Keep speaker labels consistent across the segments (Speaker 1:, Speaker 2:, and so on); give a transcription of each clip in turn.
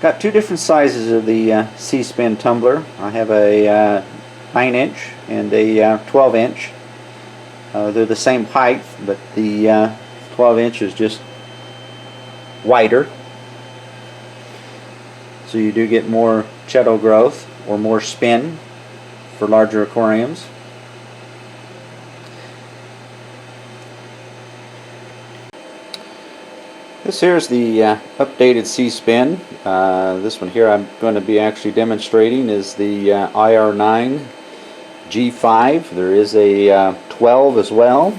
Speaker 1: Got two different sizes of the C-Spin tumbler. I have a 9-inch and a 12-inch. They're the same height, but the 12-inch is just wider. So you do get more Chaeto growth or more spin for larger aquariums. This here is the updated C-Spin. This one here I'm going to be actually demonstrating is the Ir9 G5. There is a 12 as well.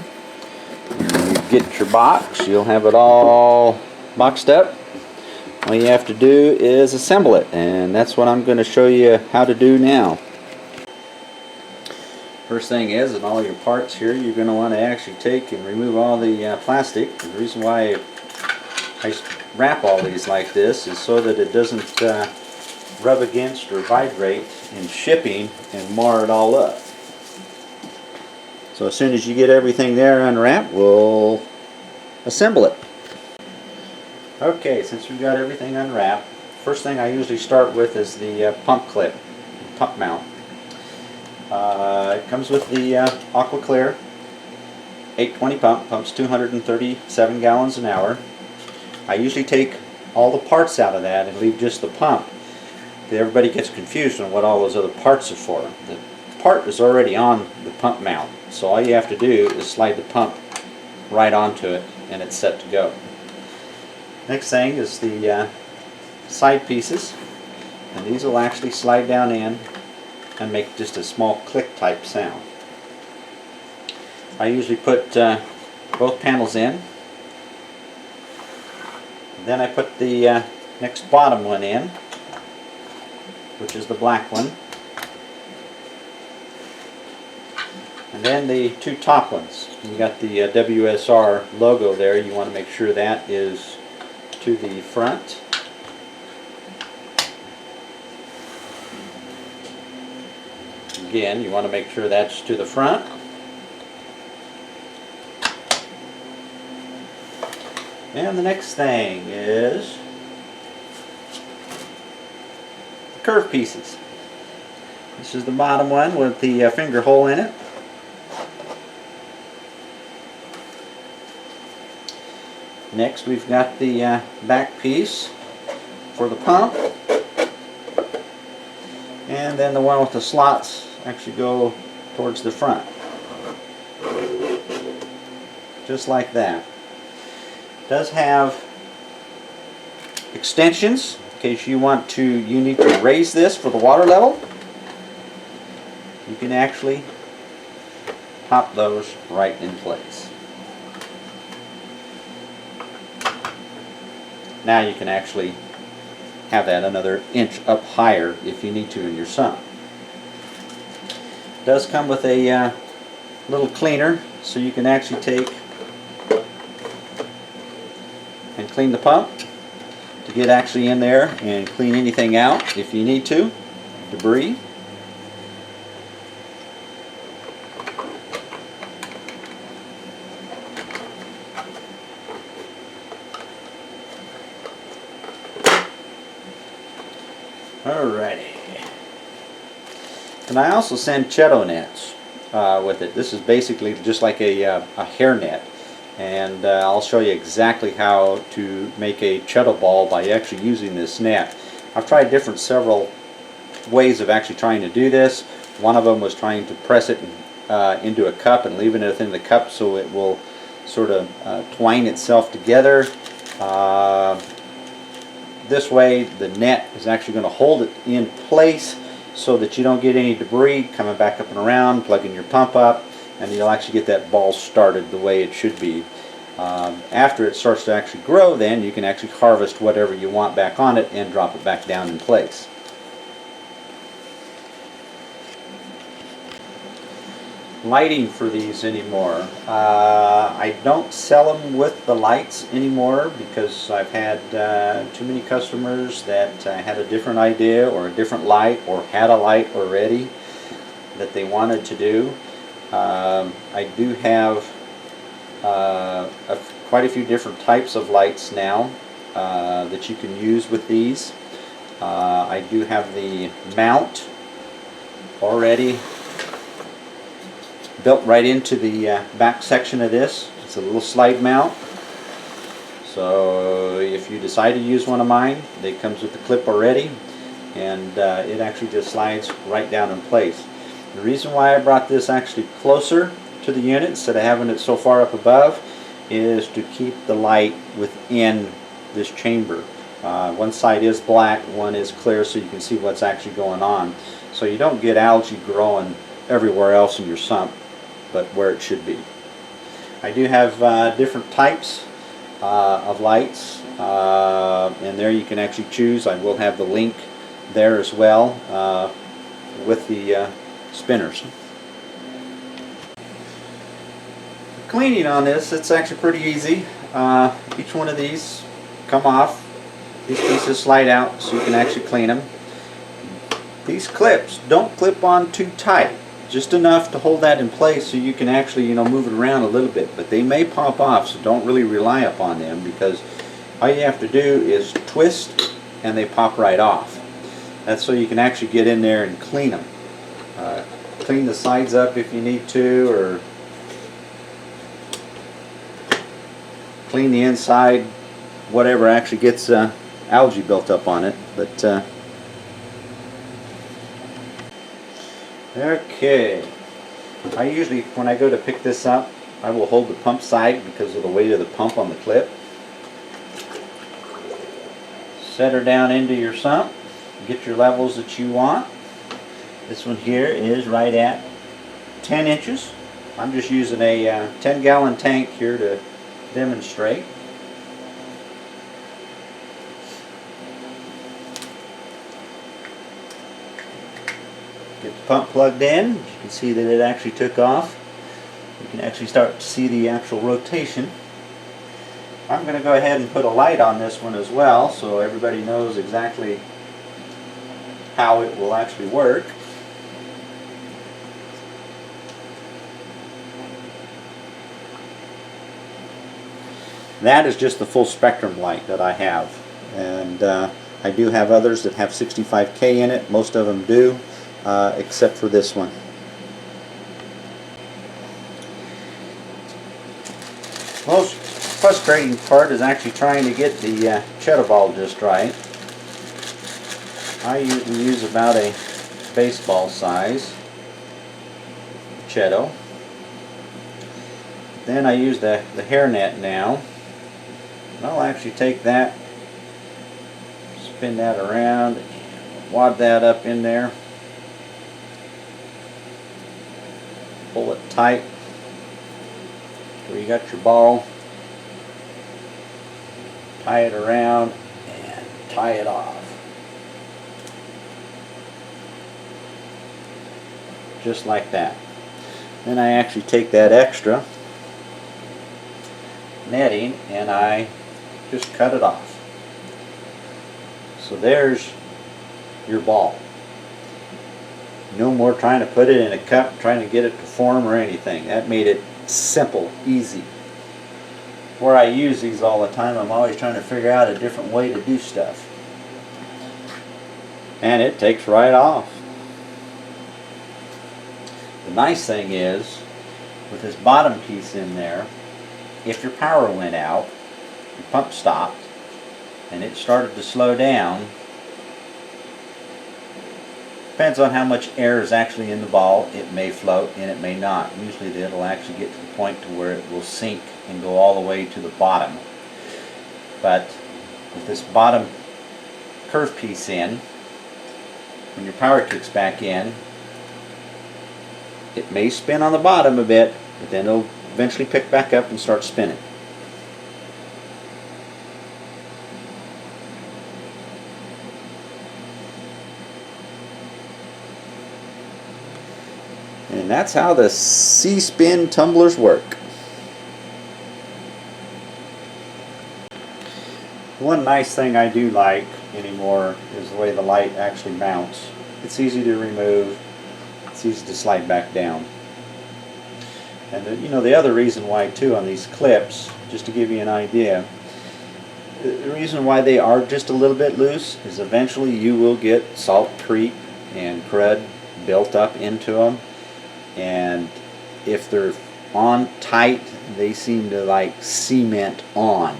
Speaker 1: You get your box, you'll have it all boxed up. All you have to do is assemble it, and that's what I'm going to show you how to do now. First thing is, in all your parts here, you're going to want to actually take and remove all the plastic. The reason why I wrap all these like this is so that it doesn't rub against or vibrate in shipping and mar it all up. So as soon as you get everything there unwrapped, we'll assemble it. Okay, since we've got everything unwrapped, first thing I usually start with is the pump clip, pump mount. It comes with the Aqua Clear 820 pump, pumps 237 gallons an hour. I usually take all the parts out of that and leave just the pump. Everybody gets confused on what all those other parts are for. The part is already on the pump mount, so all you have to do is slide the pump right onto it and it's set to go. Next thing is the side pieces, and these will actually slide down in and make just a small click type sound. I usually put both panels in. Then I put the next bottom one in, which is the black one. And then the two top ones. You got the WSR logo there. You want to make sure that is to the front. Again, you want to make sure that's to the front. And the next thing is the curve pieces. This is the bottom one with the finger hole in it. Next we've got the back piece for the pump. And then the one with the slots actually go towards the front. Just like that. It does have extensions in case you need to raise this for the water level. You can actually pop those right in place. Now you can actually have that another inch up higher if you need to in your sump. It does come with a little cleaner, so you can actually take and clean the pump to get actually in there and clean anything out if you need to, debris. Alrighty. And I also send Chaeto nets with it. This is basically just like a hair net. And I'll show you exactly how to make a Chaeto ball by actually using this net. I've tried several ways of actually trying to do this. One of them was trying to press it into a cup and leaving it within the cup so it will sort of twine itself together. This way the net is actually going to hold it in place so that you don't get any debris coming back up and around, plugging your pump up, and you'll actually get that ball started the way it should be. After it starts to actually grow, then you can actually harvest whatever you want back on it and drop it back down in place. Lighting for these anymore. I don't sell them with the lights anymore because I've had too many customers that had a different idea or a different light or had a light already that they wanted to do. I do have quite a few different types of lights now that you can use with these. I do have the mount already built right into the back section of this. It's a little slide mount. So if you decide to use one of mine, it comes with the clip already, and it actually just slides right down in place. The reason why I brought this actually closer to the unit instead of having it so far up above is to keep the light within this chamber. One side is black, one is clear, so you can see what's actually going on. So you don't get algae growing everywhere else in your sump, but where it should be. I do have different types of lights, and there you can actually choose. I will have the link there as well with the spinners. Cleaning on this, it's actually pretty easy. Each one of these come off. These pieces slide out so you can actually clean them. These clips don't clip on too tight, just enough to hold that in place so you can actually, move it around a little bit. But they may pop off, so don't really rely upon them, because all you have to do is twist and they pop right off. That's so you can actually get in there and clean them. Clean the sides up if you need to, or clean the inside, whatever actually gets algae built up on it. But okay, I usually, when I go to pick this up, I will hold the pump side because of the weight of the pump on the clip. Set her down into your sump, get your levels that you want. This one here is right at 10 inches. I'm just using a 10-gallon tank here to demonstrate. Get the pump plugged in. You can see that it actually took off. You can actually start to see the actual rotation. I'm going to go ahead and put a light on this one as well, so everybody knows exactly how it will actually work. That is just the full spectrum light that I have, and I do have others that have 65K in it. Most of them do, except for this one. Most frustrating part is actually trying to get the Chaeto ball just right. I usually use about a baseball size Chaeto. Then I use the hairnet now. And I'll actually take that, spin that around, and wad that up in there. Pull it tight where you got your ball. Tie it around and tie it off. Just like that. Then I actually take that extra netting and I just cut it off. So there's your ball. No more trying to put it in a cup, trying to get it to form or anything. That made it simple, easy. Where I use these all the time, I'm always trying to figure out a different way to do stuff. And it takes right off. The nice thing is, with this bottom piece in there, if your power went out, your pump stopped, and it started to slow down, depends on how much air is actually in the ball. It may float and it may not. Usually it'll actually get to the point to where it will sink and go all the way to the bottom. But with this bottom curve piece in, when your power kicks back in, it may spin on the bottom a bit, but then it'll eventually pick back up and start spinning. And that's how the C-spin tumblers work. One nice thing I do like anymore is the way the light actually mounts. It's easy to remove. It's easy to slide back down. And the other reason why too on these clips, just to give you an idea, The reason why they are just a little bit loose is eventually you will get salt creep and crud built up into them, and if they're on tight, they seem to like cement on,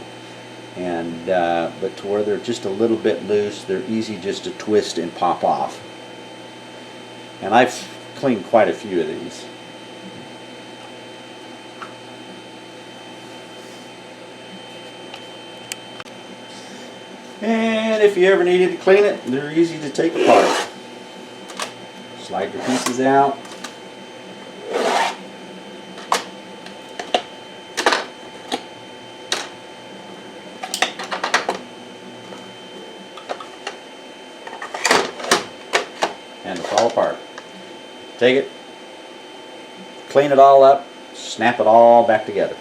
Speaker 1: and but to where they're just a little bit loose, they're easy just to twist and pop off. And I've cleaned quite a few of these. And if you ever needed to clean it, they're easy to take apart. Slide your pieces out. And they fall apart. Take it, clean it all up, snap it all back together.